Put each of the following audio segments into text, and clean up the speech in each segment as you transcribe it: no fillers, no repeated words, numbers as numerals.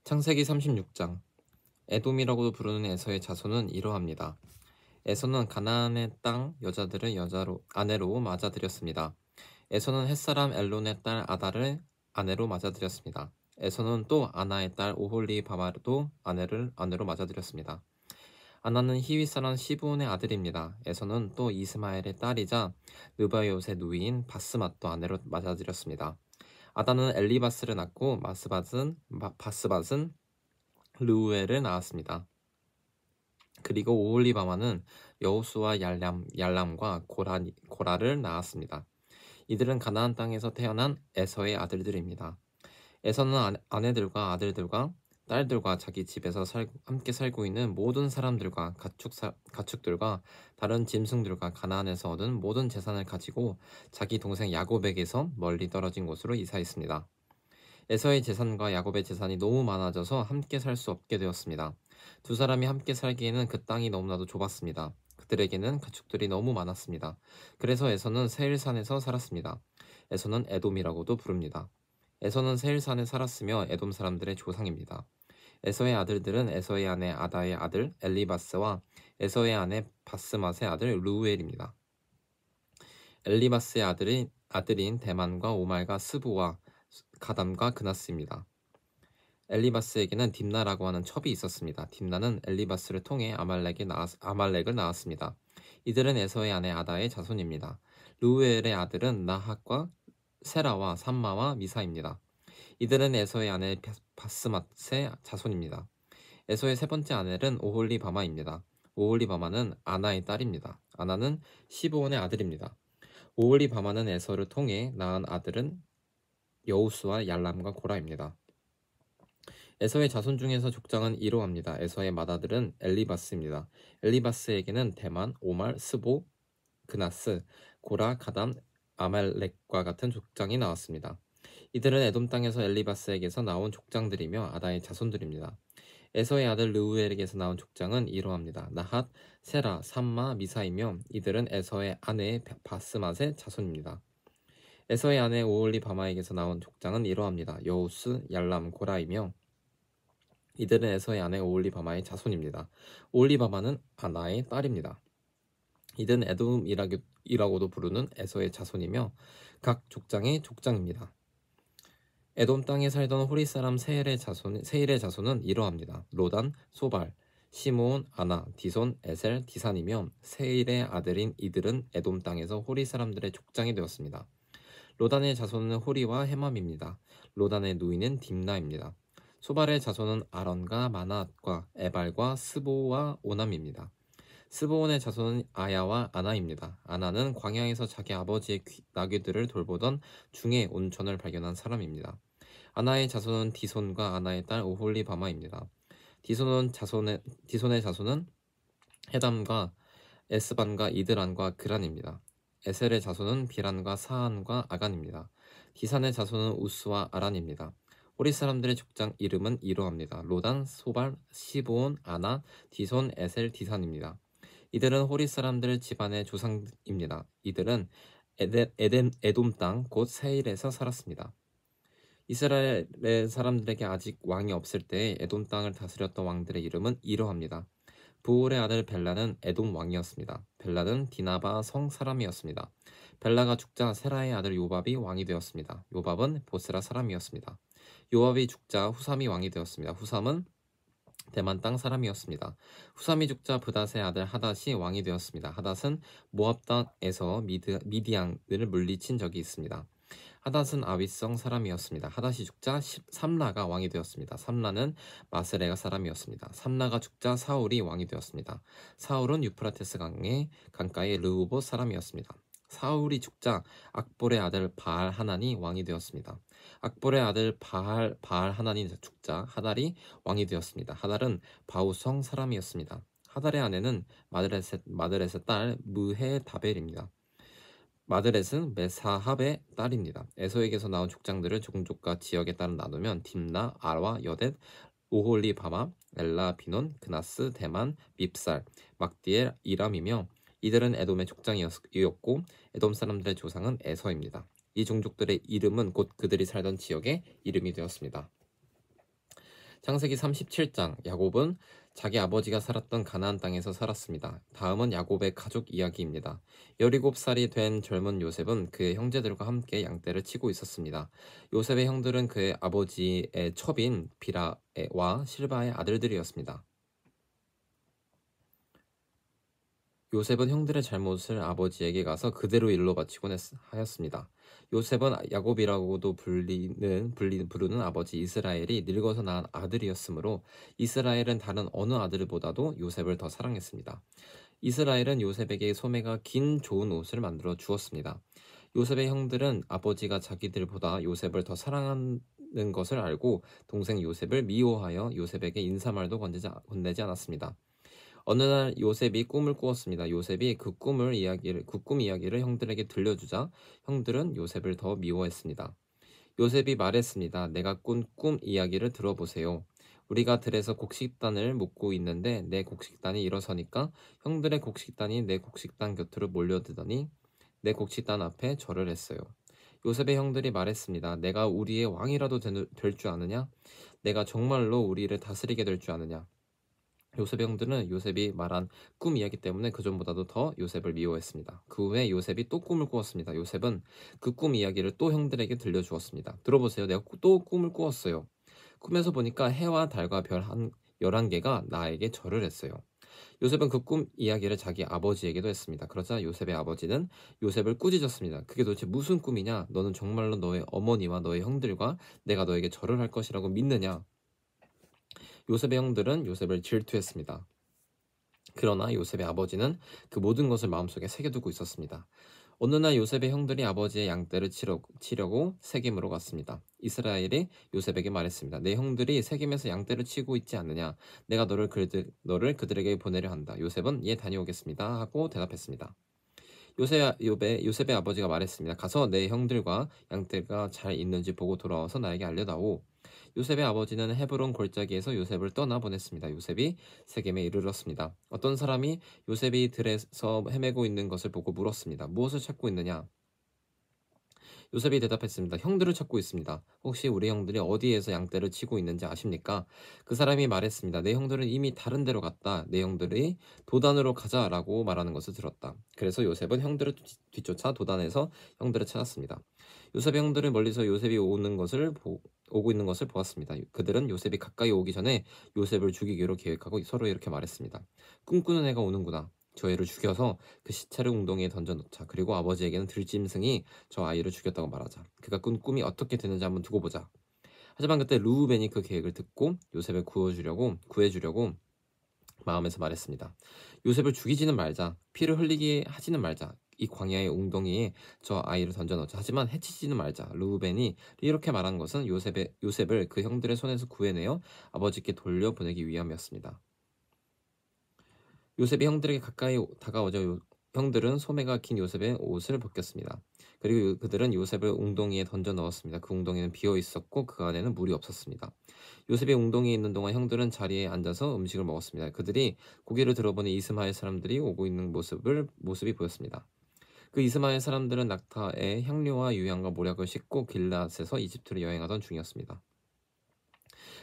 창세기 36장. 에돔이라고도 부르는 에서의 자손은 이러합니다. 에서는 가나안의 땅 여자들을 아내로 맞아들였습니다. 에서는 햇사람 엘론의 딸 아다를 아내로 맞아들였습니다. 에서는 또 아나의 딸 오홀리바마도 아내로 맞아들였습니다. 아나는 히위 사람 시브온의 아들입니다. 에서는 또 이스마엘의 딸이자 느바요의 누이인 바스맛도 아내로 맞아들였습니다. 아다는 엘리바스를 낳고 바스밭은 르우엘을 낳았습니다. 그리고 오홀리바마는 여호수와 얄람과 고라를 낳았습니다. 이들은 가나안 땅에서 태어난 에서의 아들들입니다. 에서는 아내들과 아들들과 딸들과 자기 집에서 함께 살고 있는 모든 사람들과 가축들과 다른 짐승들과 가나안에서 얻은 모든 재산을 가지고 자기 동생 야곱에게서 멀리 떨어진 곳으로 이사했습니다. 에서의 재산과 야곱의 재산이 너무 많아져서 함께 살 수 없게 되었습니다. 두 사람이 함께 살기에는 그 땅이 너무나도 좁았습니다. 그들에게는 가축들이 너무 많았습니다. 그래서 에서는 세일산에서 살았습니다. 에서는 에돔이라고도 부릅니다. 에서는 세일산에 살았으며 에돔 사람들의 조상입니다. 에서의 아들들은 에서의 아내 아다의 아들 엘리바스와 에서의 아내 바스맛의 아들 루우엘입니다. 엘리바스의 아들인 대만과 오말과 스부와 가담과 그나스입니다. 엘리바스에게는 딥나라고 하는 첩이 있었습니다. 딥나는 엘리바스를 통해 아말렉을 낳았습니다. 이들은 에서의 아내 아다의 자손입니다. 루우엘의 아들은 나핫과 세라와 삼마와 미사입니다. 이들은 에서의 아내 바스맛의 자손입니다. 에서의 세 번째 아내는 오홀리바마입니다. 오홀리바마는 아나의 딸입니다. 아나는 시브온의 아들입니다. 오홀리바마는 에서를 통해 낳은 아들은 여우수와 얄람과 고라입니다. 에서의 자손 중에서 족장은 이러합니다. 에서의 맏아들은 엘리바스입니다. 엘리바스에게는 대만, 오말, 스보, 그나스, 고라, 가담, 아말렉과 같은 족장이 나왔습니다. 이들은 에돔 땅에서 엘리바스에게서 나온 족장들이며 아다의 자손들입니다. 에서의 아들 르우엘에게서 나온 족장은 이러합니다. 나핫, 세라, 삼마, 미사이며 이들은 에서의 아내 바스맛의 자손입니다. 에서의 아내 오홀리바마에게서 나온 족장은 이러합니다. 여우스, 얄람, 고라이며 이들은 에서의 아내 오홀리바마의 자손입니다. 오홀리바마는 아나의 딸입니다. 이들은 에돔이라고도 부르는 에서의 자손이며 각 족장의 족장입니다. 에돔 땅에 살던 호리 사람 세일의 자손은 이러합니다. 로단, 소발, 시므온, 아나, 디손, 에셀, 디산이며 세일의 아들인 이들은 에돔 땅에서 호리 사람들의 족장이 되었습니다. 로단의 자손은 호리와 헤맘입니다. 로단의 누이는 딥나입니다. 소발의 자손은 아론과 마낫과 에발과 스보와 오남입니다. 스보온의 자손은 아야와 아나입니다. 아나는 광야에서 자기 아버지의 나귀들을 돌보던 중에 온천을 발견한 사람입니다. 아나의 자손은 디손과 아나의 딸 오홀리바마입니다. 디손의 자손은 헤담과 에스반과 이드란과 그란입니다. 에셀의 자손은 비란과 사한과 아간입니다. 디산의 자손은 우스와 아란입니다. 호리 사람들의 족장 이름은 이러합니다. 로단, 소발, 시브온, 아나, 디손, 에셀, 디산입니다. 이들은 호리 사람들 집안의 조상입니다. 이들은 에돔 땅 곧 세일에서 살았습니다. 이스라엘의 사람들에게 아직 왕이 없을 때에 에돔 땅을 다스렸던 왕들의 이름은 이러합니다. 부올의 아들 벨라는 에돔 왕이었습니다. 벨라는 디나바 성 사람이었습니다. 벨라가 죽자 세라의 아들 요밥이 왕이 되었습니다. 요밥은 보스라 사람이었습니다. 요밥이 죽자 후삼이 왕이 되었습니다. 후삼은 대만 땅 사람이었습니다. 후삼이 죽자 브닷의 아들 하닷이 왕이 되었습니다. 하닷은 모압 땅에서 미디안을 물리친 적이 있습니다. 하닷은 아윗성 사람이었습니다. 하닷이 죽자 삼라가 왕이 되었습니다. 삼라는 마스레가 사람이었습니다. 삼라가 죽자 사울이 왕이 되었습니다. 사울은 유프라테스 강가의 르우봇 사람이었습니다. 사울이 죽자 악볼의 아들 바알 하난이 왕이 되었습니다. 악볼의 아들 바알 하난이 죽자 하달이 왕이 되었습니다. 하달은 바우성 사람이었습니다. 하달의 아내는 마드렛의 딸 무헤다벨입니다. 마드렛은 메사합의 딸입니다. 에서에게서 나온 족장들을 종족과 지역에 따라 나누면 딥나, 아와, 여댓, 오홀리바마, 엘라, 비논, 그나스, 대만, 밉살, 막디엘, 이람이며 이들은 에돔의 족장이었고 에돔 사람들의 조상은 에서입니다. 이 종족들의 이름은 곧 그들이 살던 지역의 이름이 되었습니다. 창세기 37장 야곱은 자기 아버지가 살았던 가나안 땅에서 살았습니다. 다음은 야곱의 가족 이야기입니다. 17살이 된 젊은 요셉은 그의 형제들과 함께 양떼를 치고 있었습니다. 요셉의 형들은 그의 아버지의 첩인 비라와 실바의 아들들이었습니다. 요셉은 형들의 잘못을 아버지에게 가서 그대로 일러 바치곤 하였습니다. 요셉은 야곱이라고도 부르는 아버지 이스라엘이 늙어서 낳은 아들이었으므로 이스라엘은 다른 어느 아들보다도 요셉을 더 사랑했습니다. 이스라엘은 요셉에게 소매가 긴 좋은 옷을 만들어 주었습니다. 요셉의 형들은 아버지가 자기들보다 요셉을 더 사랑하는 것을 알고 동생 요셉을 미워하여 요셉에게 인사말도 건네지 않았습니다. 어느 날 요셉이 꿈을 꾸었습니다. 요셉이 그 꿈 이야기를 형들에게 들려주자 형들은 요셉을 더 미워했습니다. 요셉이 말했습니다. 내가 꾼 꿈 이야기를 들어보세요. 우리가 들에서 곡식단을 묶고 있는데 내 곡식단이 일어서니까 형들의 곡식단이 내 곡식단 곁으로 몰려들더니 내 곡식단 앞에 절을 했어요. 요셉의 형들이 말했습니다. 내가 우리의 왕이라도 될 줄 아느냐? 내가 정말로 우리를 다스리게 될 줄 아느냐? 요셉의 형들은 요셉이 말한 꿈 이야기 때문에 그전보다도 더 요셉을 미워했습니다. 그 후에 요셉이 또 꿈을 꾸었습니다. 요셉은 그 꿈 이야기를 또 형들에게 들려주었습니다. 들어보세요. 내가 또 꿈을 꾸었어요. 꿈에서 보니까 해와 달과 별 11개가 나에게 절을 했어요. 요셉은 그 꿈 이야기를 자기 아버지에게도 했습니다. 그러자 요셉의 아버지는 요셉을 꾸짖었습니다. 그게 도대체 무슨 꿈이냐? 너는 정말로 너의 어머니와 너의 형들과 내가 너에게 절을 할 것이라고 믿느냐? 요셉의 형들은 요셉을 질투했습니다. 그러나 요셉의 아버지는 그 모든 것을 마음속에 새겨두고 있었습니다. 어느 날 요셉의 형들이 아버지의 양떼를 치려고 세겜으로 갔습니다. 이스라엘이 요셉에게 말했습니다. 내 형들이 세겜에서 양떼를 치고 있지 않느냐? 내가 너를 그들에게 보내려 한다. 요셉은 예, 다녀오겠습니다 하고 대답했습니다. 요셉의 아버지가 말했습니다. 가서 내 형들과 양떼가 잘 있는지 보고 돌아와서 나에게 알려다오. 요셉의 아버지는 헤브론 골짜기에서 요셉을 떠나보냈습니다. 요셉이 세겜에 이르렀습니다. 어떤 사람이 요셉이 들에서 헤매고 있는 것을 보고 물었습니다. 무엇을 찾고 있느냐? 요셉이 대답했습니다. 형들을 찾고 있습니다. 혹시 우리 형들이 어디에서 양떼를 치고 있는지 아십니까? 그 사람이 말했습니다. 내 형들은 이미 다른 데로 갔다. 내 형들이 도단으로 가자라고 말하는 것을 들었다. 그래서 요셉은 형들을 뒤쫓아 도단에서 형들을 찾았습니다. 요셉의 형들은 멀리서 요셉이 오고 있는 것을 보았습니다. 그들은 요셉이 가까이 오기 전에 요셉을 죽이기로 계획하고 서로 이렇게 말했습니다. 꿈꾸는 애가 오는구나. 저 애를 죽여서 그 시체를 웅덩이에 던져놓자. 그리고 아버지에게는 들짐승이 저 아이를 죽였다고 말하자. 그가 꾼 꿈이 어떻게 되는지 한번 두고 보자. 하지만 그때 르우벤이 그 계획을 듣고 요셉을 구해주려고 마음에서 말했습니다. 요셉을 죽이지는 말자. 피를 흘리게 하지는 말자. 이 광야의 웅덩이에 저 아이를 던져넣자. 하지만 해치지는 말자. 르우벤이 이렇게 말한 것은 요셉을 그 형들의 손에서 구해내어 아버지께 돌려보내기 위함이었습니다. 요셉이 형들에게 가까이 다가오자 형들은 소매가 긴 요셉의 옷을 벗겼습니다. 그리고 그들은 요셉을 웅덩이에 던져 넣었습니다. 그 웅덩이는 비어 있었고 그 안에는 물이 없었습니다. 요셉이 웅덩이에 있는 동안 형들은 자리에 앉아서 음식을 먹었습니다. 그들이 고개를 들어보니 이스마엘 사람들이 오고 있는 모습이 보였습니다. 그 이스마엘 사람들은 낙타에 향료와 유향과 모략을 싣고 길앗에서 이집트로 여행하던 중이었습니다.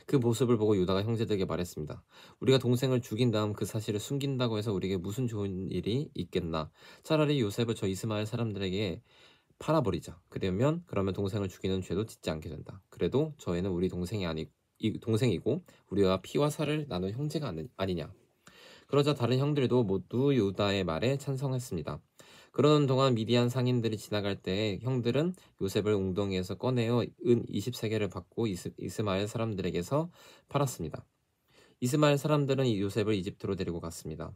그 모습을 보고 유다가 형제들에게 말했습니다. 우리가 동생을 죽인 다음 그 사실을 숨긴다고 해서 우리에게 무슨 좋은 일이 있겠나. 차라리 요셉을 저 이스마엘 사람들에게 팔아버리자. 그러면 동생을 죽이는 죄도 짓지 않게 된다. 그래도 저희는 우리 동생이고 우리와 피와 살을 나눈 형제가 아니냐. 그러자 다른 형들도 모두 유다의 말에 찬성했습니다. 그러는 동안 미디안 상인들이 지나갈 때 형들은 요셉을 웅덩이에서 꺼내어 은 20세겔을 받고 이스마엘 사람들에게서 팔았습니다. 이스마엘 사람들은 요셉을 이집트로 데리고 갔습니다.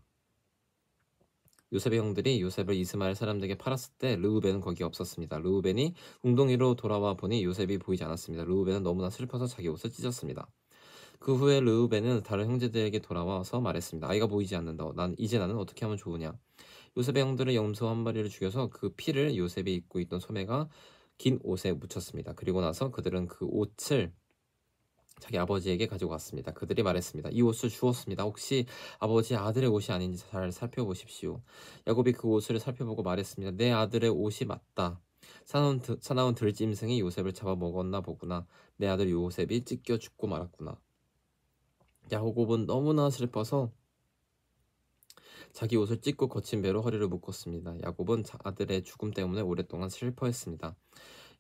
요셉의 형들이 요셉을 이스마엘 사람들에게 팔았을 때 르우벤은 거기 없었습니다. 르우벤이 웅덩이로 돌아와 보니 요셉이 보이지 않았습니다. 르우벤은 너무나 슬퍼서 자기 옷을 찢었습니다. 그 후에 르우벤은 다른 형제들에게 돌아와서 말했습니다. 아이가 보이지 않는다. 나는 어떻게 하면 좋으냐? 요셉의 형들은 염소 한 마리를 죽여서 그 피를 요셉이 입고 있던 소매가 긴 옷에 묻혔습니다. 그리고 나서 그들은 그 옷을 자기 아버지에게 가지고 갔습니다. 그들이 말했습니다. 이 옷을 주었습니다. 혹시 아버지의 아들의 옷이 아닌지 잘 살펴보십시오. 야곱이 그 옷을 살펴보고 말했습니다. 내 아들의 옷이 맞다. 사나운 들짐승이 요셉을 잡아먹었나 보구나. 내 아들 요셉이 찢겨 죽고 말았구나. 야곱은 너무나 슬퍼서 자기 옷을 찢고 거친 배로 허리를 묶었습니다. 야곱은 아들의 죽음 때문에 오랫동안 슬퍼했습니다.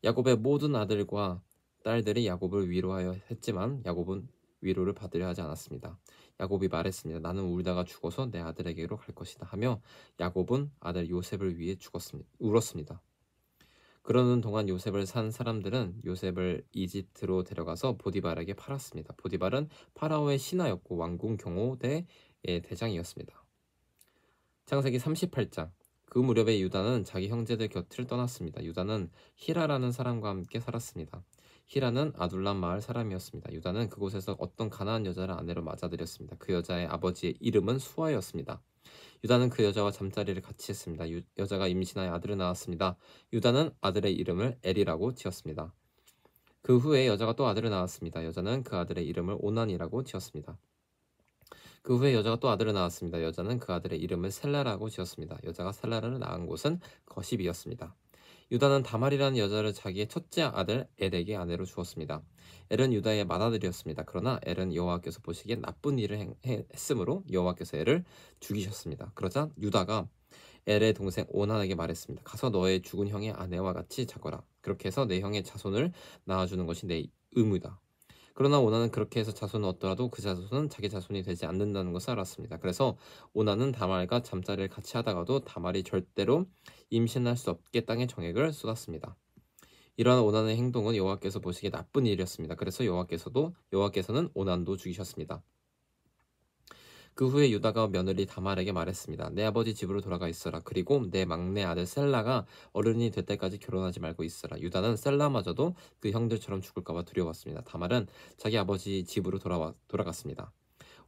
야곱의 모든 아들과 딸들이 야곱을 위로하여 했지만 야곱은 위로를 받으려 하지 않았습니다. 야곱이 말했습니다. 나는 울다가 죽어서 내 아들에게로 갈 것이다 하며 야곱은 아들 요셉을 위해 울었습니다. 그러는 동안 요셉을 산 사람들은 요셉을 이집트로 데려가서 보디발에게 팔았습니다. 보디발은 파라오의 신하였고 왕궁 경호대의 대장이었습니다. 창세기 38장. 그 무렵에 유다는 자기 형제들 곁을 떠났습니다. 유다는 히라라는 사람과 함께 살았습니다. 히라는 아둘람 마을 사람이었습니다. 유다는 그곳에서 어떤 가나안 여자를 아내로 맞아들였습니다. 그 여자의 아버지의 이름은 수아였습니다. 유다는 그 여자와 잠자리를 같이 했습니다. 여자가 임신하여 아들을 낳았습니다. 유다는 아들의 이름을 엘이라고 지었습니다. 그 후에 여자가 또 아들을 낳았습니다. 여자는 그 아들의 이름을 오난이라고 지었습니다. 그 후에 여자가 또 아들을 낳았습니다. 여자는 그 아들의 이름을 셀라라고 지었습니다. 여자가 셀라를 낳은 곳은 거십이었습니다. 유다는 다말이라는 여자를 자기의 첫째 아들 엘에게 아내로 주었습니다. 엘은 유다의 맏아들이었습니다. 그러나 엘은 여호와께서 보시기에 나쁜 일을 했으므로 여호와께서 엘을 죽이셨습니다. 그러자 유다가 엘의 동생 오난에게 말했습니다. 가서 너의 죽은 형의 아내와 같이 자거라. 그렇게 해서 내 형의 자손을 낳아주는 것이 내 의무다. 그러나 오나는 그렇게 해서 자손을 얻더라도 그 자손은 자기 자손이 되지 않는다는 것을 알았습니다. 그래서 오나는 다말과 잠자리를 같이 하다가도 다말이 절대로 임신할 수 없게 땅에 정액을 쏟았습니다. 이러한 오난의 행동은 여호와께서 보시기에 나쁜 일이었습니다. 그래서 여호와께서는 오난도 죽이셨습니다. 그 후에 유다가 며느리 다말에게 말했습니다. 내 아버지 집으로 돌아가 있어라. 그리고 내 막내 아들 셀라가 어른이 될 때까지 결혼하지 말고 있어라. 유다는 셀라마저도 그 형들처럼 죽을까 봐 두려웠습니다. 다말은 자기 아버지 집으로 돌아갔습니다.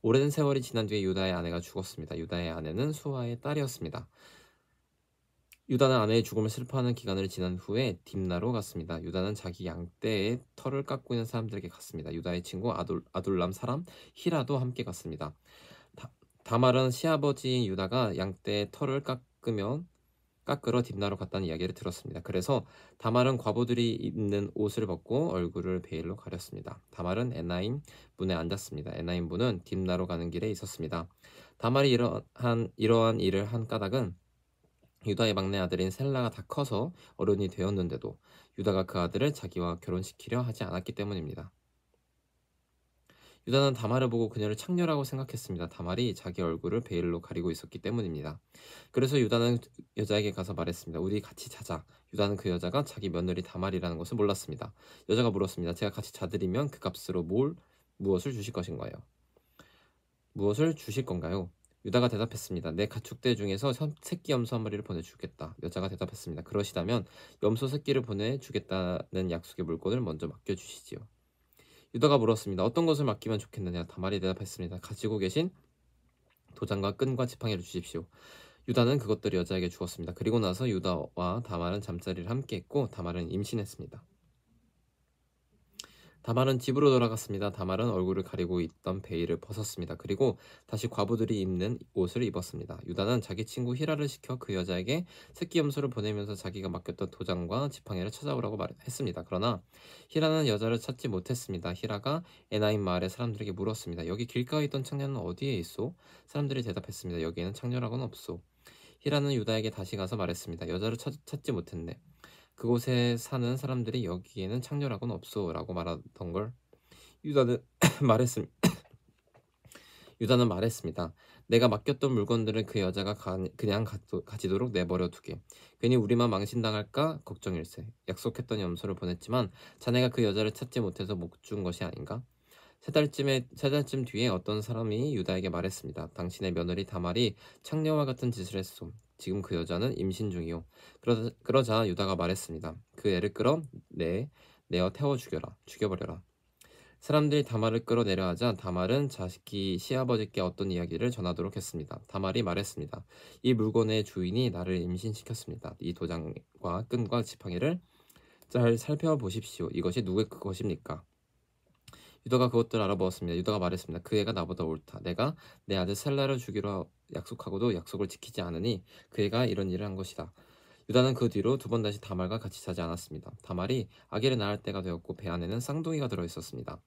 오랜 세월이 지난 뒤에 유다의 아내가 죽었습니다. 유다의 아내는 수아의 딸이었습니다. 유다는 아내의 죽음을 슬퍼하는 기간을 지난 후에 딥나로 갔습니다. 유다는 자기 양떼의 털을 깎고 있는 사람들에게 갔습니다. 유다의 친구 아둘람 사람 히라도 함께 갔습니다. 다말은 시아버지인 유다가 양떼의 털을 깎으러 딥나로 갔다는 이야기를 들었습니다. 그래서 다말은 과부들이 입는 옷을 벗고 얼굴을 베일로 가렸습니다. 다말은 에나임 문에 앉았습니다. 에나임 문은 딥나로 가는 길에 있었습니다. 다말이 이러한 일을 한 까닭은 유다의 막내 아들인 셀라가 다 커서 어른이 되었는데도 유다가 그 아들을 자기와 결혼시키려 하지 않았기 때문입니다. 유다는 다말을 보고 그녀를 창녀라고 생각했습니다. 다말이 자기 얼굴을 베일로 가리고 있었기 때문입니다. 그래서 유다는 여자에게 가서 말했습니다. 우리 같이 자자. 유다는 그 여자가 자기 며느리 다말이라는 것을 몰랐습니다. 여자가 물었습니다. 제가 같이 자드리면 그 값으로 무엇을 주실 것인가요? 무엇을 주실 건가요? 유다가 대답했습니다. 내 가축들 중에서 새끼 염소 한 마리를 보내주겠다. 여자가 대답했습니다. 그러시다면 염소 새끼를 보내주겠다는 약속의 물건을 먼저 맡겨주시지요. 유다가 물었습니다. 어떤 것을 맡기면 좋겠느냐? 다말이 대답했습니다. 가지고 계신 도장과 끈과 지팡이를 주십시오. 유다는 그것들을 여자에게 주었습니다. 그리고 나서 유다와 다말은 잠자리를 함께 했고 다말은 임신했습니다. 다말은 집으로 돌아갔습니다. 다말은 얼굴을 가리고 있던 베일을 벗었습니다. 그리고 다시 과부들이 입는 옷을 입었습니다. 유다는 자기 친구 히라를 시켜 그 여자에게 새끼 염소를 보내면서 자기가 맡겼던 도장과 지팡이를 찾아오라고 했습니다. 그러나 히라는 여자를 찾지 못했습니다. 히라가 에나임 마을의 사람들에게 물었습니다. 여기 길가에 있던 창녀는 어디에 있소? 사람들이 대답했습니다. 여기에는 창녀라고는 없소. 히라는 유다에게 다시 가서 말했습니다. 여자를 찾지 못했네. 그곳에 사는 사람들이 여기에는 창녀라고는 없소라고 말하던 걸 유다는 유다는 말했습니다. 내가 맡겼던 물건들은 그 여자가 그냥 가지도록 내버려 두게. 괜히 우리만 망신당할까 걱정일세. 약속했던 염소를 보냈지만 자네가 그 여자를 찾지 못해서 못 준 것이 아닌가? 세 달쯤 뒤에 어떤 사람이 유다에게 말했습니다. 당신의 며느리 다말이 창녀와 같은 짓을 했소. 지금 그 여자는 임신 중이요. 그러자 유다가 말했습니다. 그 애를 내어 태워 죽여버려라. 사람들이 다말을 끌어내려 하자 다말은 자식이 시아버지께 어떤 이야기를 전하도록 했습니다. 다말이 말했습니다. 이 물건의 주인이 나를 임신시켰습니다. 이 도장과 끈과 지팡이를 잘 살펴보십시오. 이것이 누구의 것입니까? 유다가 그것들을 알아보았습니다. 유다가 말했습니다. 그 애가 나보다 옳다. 내가 내 아들 셀라를 주기로 약속하고도 약속을 지키지 않으니 그 애가 이런 일을 한 것이다. 유다는 그 뒤로 두 번 다시 다말과 같이 자지 않았습니다. 다말이 아기를 낳을 때가 되었고 배 안에는 쌍둥이가 들어있었습니다.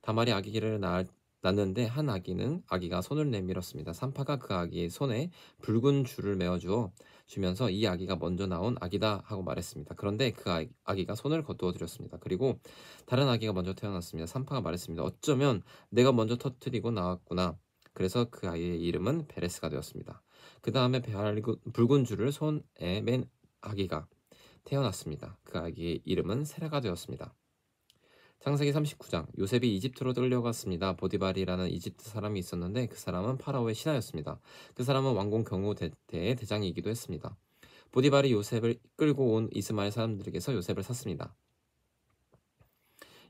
다말이 아기를 낳을 낳는데 한 아기가 손을 내밀었습니다. 산파가 그 아기의 손에 붉은 줄을 주면서 이 아기가 먼저 나온 아기다 하고 말했습니다. 그런데 그 아기가 손을 거두어 드렸습니다. 그리고 다른 아기가 먼저 태어났습니다. 산파가 말했습니다. 어쩌면 내가 먼저 터뜨리고 나왔구나. 그래서 그 아이의 이름은 베레스가 되었습니다. 그 다음에 붉은 줄을 손에 맨 아기가 태어났습니다. 그 아기의 이름은 세라가 되었습니다. 창세기 39장 요셉이 이집트로 끌려갔습니다. 보디발이라는 이집트 사람이 있었는데 그 사람은 파라오의 신하였습니다. 그 사람은 왕궁 경호대의 대장이기도 했습니다. 보디발이 요셉을 끌고 온 이스마엘 사람들에게서 요셉을 샀습니다.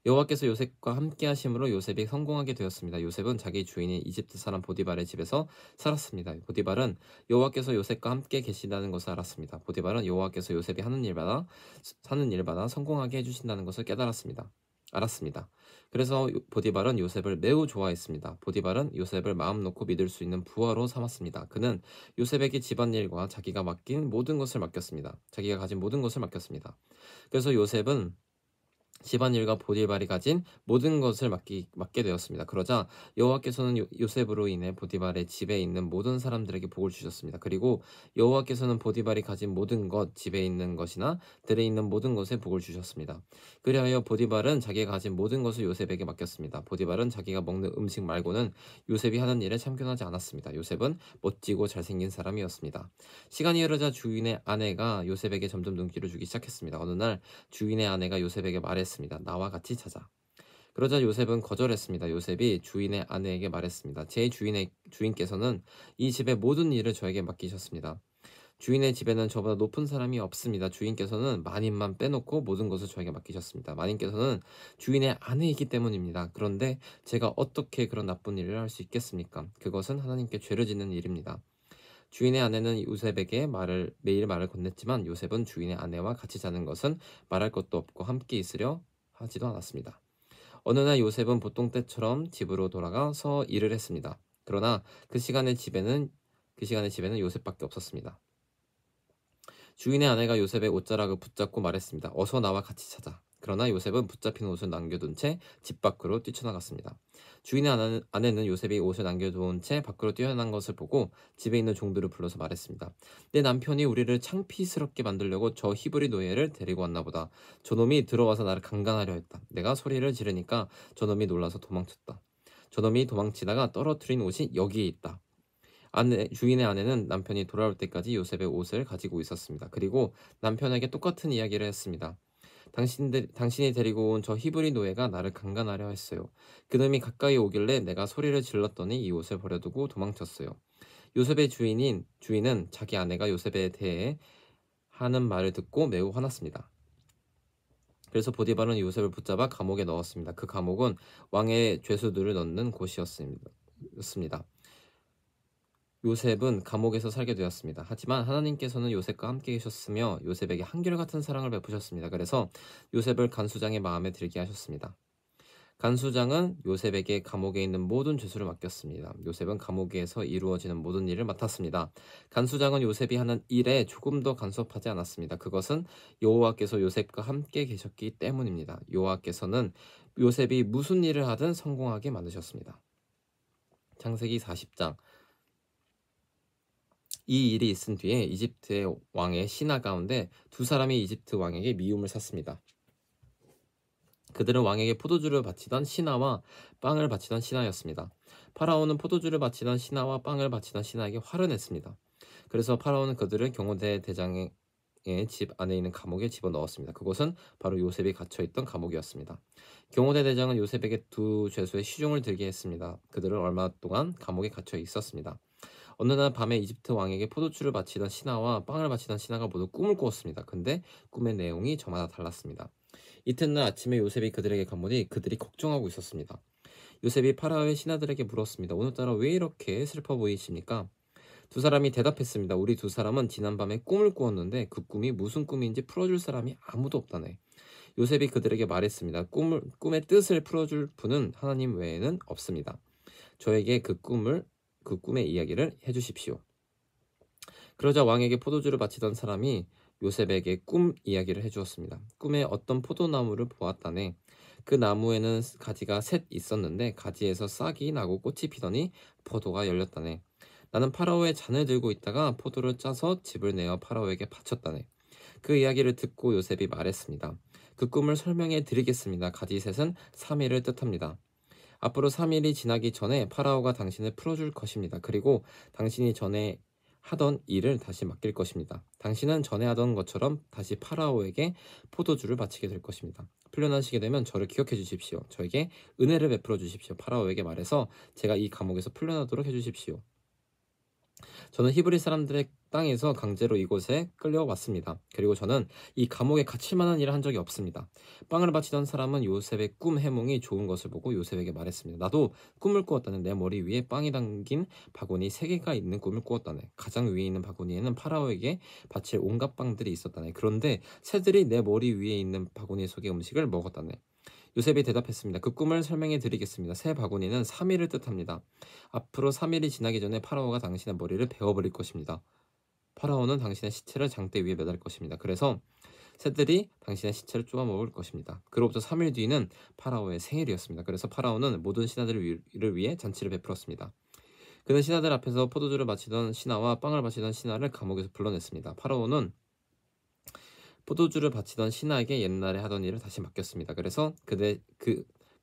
여호와께서 요셉과 함께 하심으로 요셉이 성공하게 되었습니다. 요셉은 자기 주인인 이집트 사람 보디발의 집에서 살았습니다. 보디발은 여호와께서 요셉과 함께 계신다는 것을 알았습니다. 보디발은 여호와께서 요셉이 하는 일마다 성공하게 해주신다는 것을 알았습니다. 그래서 보디발은 요셉을 매우 좋아했습니다. 보디발은 요셉을 마음 놓고 믿을 수 있는 부하로 삼았습니다. 그는 요셉에게 집안일과 자기가 가진 모든 것을 맡겼습니다. 그래서 요셉은 집안일과 보디발이 가진 모든 것을 맡게 되었습니다. 그러자 여호와께서는 요셉으로 인해 보디발의 집에 있는 모든 사람들에게 복을 주셨습니다. 그리고 여호와께서는 보디발이 가진 모든 것, 집에 있는 것이나 들에 있는 모든 것에 복을 주셨습니다. 그리하여 보디발은 자기가 가진 모든 것을 요셉에게 맡겼습니다. 보디발은 자기가 먹는 음식 말고는 요셉이 하는 일에 참견하지 않았습니다. 요셉은 멋지고 잘생긴 사람이었습니다. 시간이 흐르자 주인의 아내가 요셉에게 점점 눈길을 주기 시작했습니다. 어느 날 주인의 아내가 요셉에게 말했습니다. 나와 같이 자자. 그러자 요셉은 거절했습니다. 요셉이 주인의 아내에게 말했습니다. 제 주인께서는 이 집의 모든 일을 저에게 맡기셨습니다. 주인의 집에는 저보다 높은 사람이 없습니다. 주인께서는 마님만 빼놓고 모든 것을 저에게 맡기셨습니다. 마님께서는 주인의 아내이기 때문입니다. 그런데 제가 어떻게 그런 나쁜 일을 할 수 있겠습니까? 그것은 하나님께 죄를 짓는 일입니다. 주인의 아내는 요셉에게 매일 말을 건넸지만 요셉은 주인의 아내와 같이 자는 것은 말할 것도 없고 함께 있으려 하지도 않았습니다. 어느 날 요셉은 보통 때처럼 집으로 돌아가서 일을 했습니다. 그러나 그 시간에 집에는 요셉밖에 없었습니다. 주인의 아내가 요셉의 옷자락을 붙잡고 말했습니다. 어서 나와 같이 자자. 그러나 요셉은 붙잡힌 옷을 남겨둔 채 집 밖으로 뛰쳐나갔습니다. 주인의 아내는 요셉이 옷을 남겨둔 채 밖으로 뛰어난 것을 보고 집에 있는 종들을 불러서 말했습니다. 내 남편이 우리를 창피스럽게 만들려고 저 히브리 노예를 데리고 왔나 보다. 저놈이 들어와서 나를 강간하려 했다. 내가 소리를 지르니까 저놈이 놀라서 도망쳤다. 저놈이 도망치다가 떨어뜨린 옷이 여기에 있다. 주인의 아내는 남편이 돌아올 때까지 요셉의 옷을 가지고 있었습니다. 그리고 남편에게 똑같은 이야기를 했습니다. 당신이 데리고 온 저 히브리 노예가 나를 강간하려 했어요. 그놈이 가까이 오길래 내가 소리를 질렀더니 이 옷을 버려두고 도망쳤어요. 요셉의 주인은 자기 아내가 요셉에 대해 하는 말을 듣고 매우 화났습니다. 그래서 보디발은 요셉을 붙잡아 감옥에 넣었습니다. 그 감옥은 왕의 죄수들을 넣는 곳이었습니다. 요셉은 감옥에서 살게 되었습니다. 하지만 하나님께서는 요셉과 함께 계셨으며 요셉에게 한결같은 사랑을 베푸셨습니다. 그래서 요셉을 간수장의 마음에 들게 하셨습니다. 간수장은 요셉에게 감옥에 있는 모든 죄수를 맡겼습니다. 요셉은 감옥에서 이루어지는 모든 일을 맡았습니다. 간수장은 요셉이 하는 일에 조금도 간섭하지 않았습니다. 그것은 여호와께서 요셉과 함께 계셨기 때문입니다. 여호와께서는 요셉이 무슨 일을 하든 성공하게 만드셨습니다. 창세기 40장 이 일이 있은 뒤에 이집트의 왕의 신하 가운데 두 사람이 이집트 왕에게 미움을 샀습니다. 그들은 왕에게 포도주를 바치던 신하와 빵을 바치던 신하였습니다. 파라오는 포도주를 바치던 신하와 빵을 바치던 신하에게 화를 냈습니다. 그래서 파라오는 그들을 경호대 대장의 집 안에 있는 감옥에 집어넣었습니다. 그곳은 바로 요셉이 갇혀있던 감옥이었습니다. 경호대 대장은 요셉에게 두 죄수의 시중을 들게 했습니다. 그들은 얼마 동안 감옥에 갇혀 있었습니다. 어느 날 밤에 이집트 왕에게 포도주를 바치던 신하와 빵을 바치던 신하가 모두 꿈을 꾸었습니다. 근데 꿈의 내용이 저마다 달랐습니다. 이튿날 아침에 요셉이 그들에게 가보니 그들이 걱정하고 있었습니다. 요셉이 파라오의 신하들에게 물었습니다. 오늘따라 왜 이렇게 슬퍼 보이십니까? 두 사람이 대답했습니다. 우리 두 사람은 지난밤에 꿈을 꾸었는데 그 꿈이 무슨 꿈인지 풀어줄 사람이 아무도 없다네. 요셉이 그들에게 말했습니다. 꿈의 뜻을 풀어줄 분은 하나님 외에는 없습니다. 저에게 그 꿈의 이야기를 해주십시오. 그러자 왕에게 포도주를 바치던 사람이 요셉에게 꿈 이야기를 해주었습니다. 꿈에 어떤 포도나무를 보았다네. 그 나무에는 가지가 셋 있었는데 가지에서 싹이 나고 꽃이 피더니 포도가 열렸다네. 나는 파라오의 잔을 들고 있다가 포도를 짜서 집을 내어 파라오에게 바쳤다네. 그 이야기를 듣고 요셉이 말했습니다. 그 꿈을 설명해 드리겠습니다. 가지 셋은 3일을 뜻합니다. 앞으로 3일이 지나기 전에 파라오가 당신을 풀어줄 것입니다. 그리고 당신이 전에 하던 일을 다시 맡길 것입니다. 당신은 전에 하던 것처럼 다시 파라오에게 포도주를 바치게 될 것입니다. 풀려나시게 되면 저를 기억해 주십시오. 저에게 은혜를 베풀어 주십시오. 파라오에게 말해서 제가 이 감옥에서 풀려나도록 해 주십시오. 저는 히브리 사람들의 땅에서 강제로 이곳에 끌려왔습니다. 그리고 저는 이 감옥에 갇힐 만한 일을 한 적이 없습니다. 빵을 바치던 사람은 요셉의 꿈 해몽이 좋은 것을 보고 요셉에게 말했습니다. 나도 꿈을 꾸었다네. 내 머리 위에 빵이 담긴 바구니 3개가 있는 꿈을 꾸었다네. 가장 위에 있는 바구니에는 파라오에게 바칠 온갖 빵들이 있었다네. 그런데 새들이 내 머리 위에 있는 바구니 속의 음식을 먹었다네. 요셉이 대답했습니다. 그 꿈을 설명해 드리겠습니다. 새 바구니는 3일을 뜻합니다. 앞으로 3일이 지나기 전에 파라오가 당신의 머리를 베어버릴 것입니다. 파라오는 당신의 시체를 장대 위에 매달 것입니다. 그래서 새들이 당신의 시체를 쪼아먹을 것입니다. 그로부터 3일 뒤는 파라오의 생일이었습니다. 그래서 파라오는 모든 신하들을 위해 잔치를 베풀었습니다. 그는 신하들 앞에서 포도주를 마치던 신하와 빵을 바치던 신하를 감옥에서 불러냈습니다. 파라오는 포도주를 바치던 신하에게 옛날에 하던 일을 다시 맡겼습니다. 그래서 그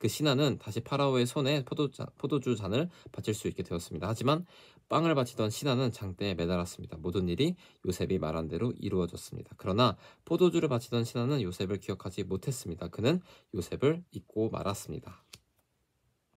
신하는 다시 파라오의 손에 포도주 잔을 바칠 수 있게 되었습니다. 하지만 빵을 바치던 신하는 장대에 매달았습니다. 모든 일이 요셉이 말한 대로 이루어졌습니다. 그러나 포도주를 바치던 신하는 요셉을 기억하지 못했습니다. 그는 요셉을 잊고 말았습니다.